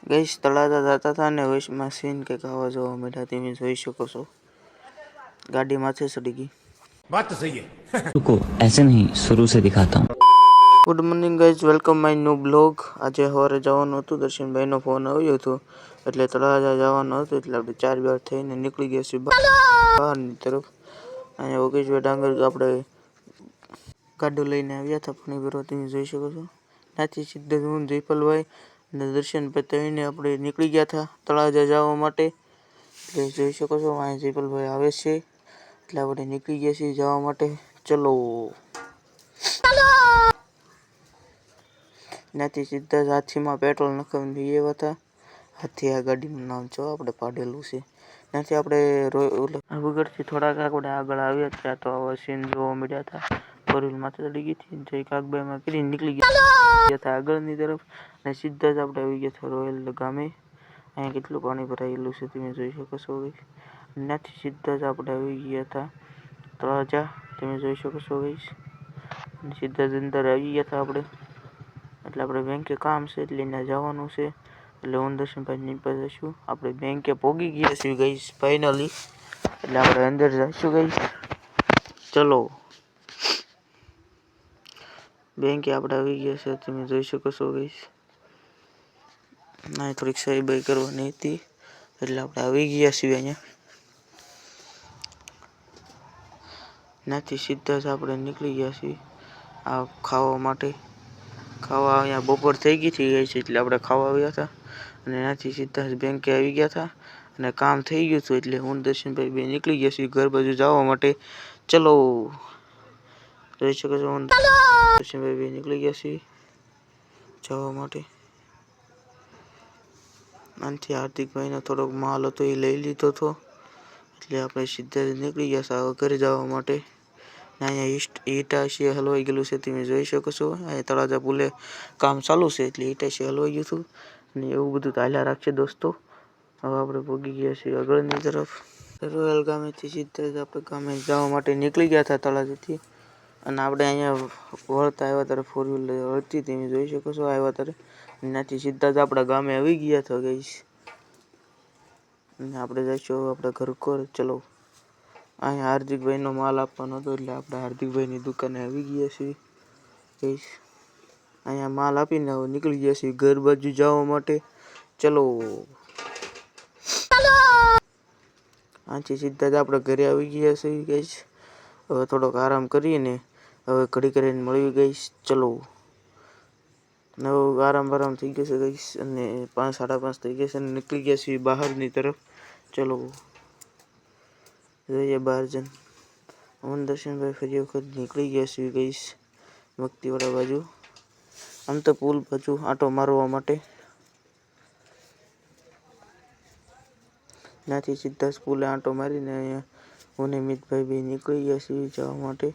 ગઈશ તળાજા જતા હતા ને વચમાં સીન કંઈક આવા જોવા મળ્યા તમે જોઈ શકો છો ગાડી માથે ચડી ગઈ बात तो सही है रुको ऐसे नहीं शुरू से दिखाता हूँ। Good morning guys welcome my new blog. આજે સવારે જવાનું હતું દર્શનભાઈનો ફોન આવ્યો હતો એટલે તળાજા જવાનું હતું એટલે આપણે 4 વાર થઈને નીકળી ગયા છીએ બહારની તરફ। અહીંયા ઓગેશભાઈ ડાંગર આપણે ગાડો લઈને આવ્યા હતા પાણી ભરવા તમે જોઈ શકો છો। ત્યાંથી સીધા હું જયપાલભાઈ અને દર્શનભાઈ થઈને આપણે નીકળી ગયા હતા તળાજા જવા માટે। એટલે જોઈ શકો છો અહીંયા જયપાલભાઈ આવે છે એટલે આપણે નીકળી ગયા છીએ જવા માટે। ચલો ત્યાંથી સીધા જ હાથીમાં પેટ્રોલ નખાવીને એવા હતા। હાથી આ ગાડીનું નામ છે આપણે પાડેલું છે। ત્યાંથી આપણે વગરથી થોડાક આપણે આગળ આવ્યા ત્યાં તો આવા સીન જોવા મળ્યા હતા। ફોર વ્હીલ માથે ચડી ગઈ હતી જય કાકબાઈમાં કરી નીકળી ગયા હતા આગળની તરફ અને સીધા જ આપણે આવી ગયા હતા રોયલ ગામે। અહીંયા કેટલું પાણી ભરાયેલું છે તમે જોઈ શકો છો। ત્યાંથી સીધા જ આપણે આવી ગયા હતા તળાજા તમે જોઈ શકો છો અને સીધા જ અંદર આવી ગયા હતા આપણે। એટલે આપણે બેંકે કામ છે એટલે ત્યાં જવાનું છે એટલે હું દર્શનભાઈ નીકળી જઈશું આપણે બેંકે પહોંચી ગયા છીએ ગઈશ ફાઇનલી એટલે આપણે અંદર જઈશું ગઈશ। ચલો બેંકે આપણે આવી ગયા છે તમે જોઈ શકો છો ગઈશ। ના થોડીક સહી બાઈ કરવાની હતી એટલે આપણે આવી ગયા છીએ અહીંયા। ત્યાંથી સીધા જ આપણે નીકળી ગયા છીએ આ ખાવા માટે। ખાવા અહીંયા બપોર થઈ ગઈ હતી ગઈ છે એટલે આપણે ખાવા આવ્યા હતા અને ત્યાંથી સીધા જ બેંકે આવી ગયા હતા અને કામ થઈ ગયું હતું એટલે હું દર્શનભાઈ બે નીકળી ગયા છીએ ઘર બાજુ જવા માટે। ચલો જોઈ શકો છો દર્શનભાઈ બે નીકળી ગયા છીએ જવા માટે। આનાથી હાર્દિકભાઈનો થોડોક માલ હતો એ લઈ લીધો હતો એટલે આપણે સીધા જ નીકળી ગયા હતા ઘરે જવા માટે। અહીંયા ઈટાશી હલવાઈ ગયેલું છે તમે જોઈ શકો છો। અહીંયા તળાજા પુલે કામ ચાલુ છે એટલે ઈટાશી હલવાઈ ગયું હતું અને એવું બધું ચાલ્યા રાખશે દોસ્તો। હવે આપણે પહોંચી ગયા છીએ આગળની તરફ રોયલ ગામેથી સીધા જ આપણે ગામે જવા માટે નીકળી ગયા હતા તળાજાથી અને આપણે અહીંયા વળતા આવ્યા ત્યારે ફોર વ્હીલર વળતી તમે જોઈ શકો છો આવ્યા ત્યારે ત્યાંથી સીધા જ આપણા ગામે આવી ગયા હતા ગઈશ અને આપણે જઈશું આપણા ઘર કોર। ચલો અહીંયા હાર્દિકભાઈનો માલ આપવાનો હતો એટલે આપણે હાર્દિકભાઈની દુકાને આવી ગયા છીએ ગઈશ। અહીંયા માલ આપીને હવે નીકળી ગયા છીએ ઘર બાજુ જવા માટે। ચલો આથી સીધા જ આપણે ઘરે આવી ગયા છીએ ગઈશ। હવે થોડોક આરામ કરીને હવે ઘડી કરીને મળી ગઈશ। ચલો હવે આરામ થઈ ગયો છે ગઈશ અને 5 સાડા 5 થઈ ગયા છે અને નીકળી ગયા છીએ બહારની તરફ। ચલો જોઈએ બહાર જઈને હું દર્શનભાઈ ફરી વખત નીકળી ગયા છીએ ગઈશ ભક્તિવાળા બાજુ આમ તો પુલ બાજુ આંટો મારવા માટે। ત્યાંથી સીધા જ પુલે આંટો મારીને અહીંયા હું ને મિતભાઈ બે નીકળી ગયા છીએ જવા માટે।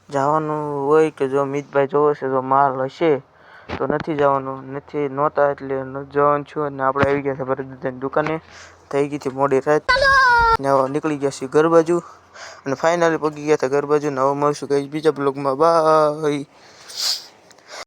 જવાનું હોય કે જો મિતભાઈ જોવે છે જો માલ હશે તો નથી જવાનું નથી નહોતા એટલે ન જવાનું છું અને આપણે આવી ગયા છે ભરતદાદાની દુકાને થઈ ગઈ હતી મોડી રાત ને હવે નીકળી ગયા છીએ ઘર બાજુ અને ફાઇનલી પગી ગયા હતા ઘર બાજુ ને હવે મળશું કઈ બીજા બ્લોગમાં બાય।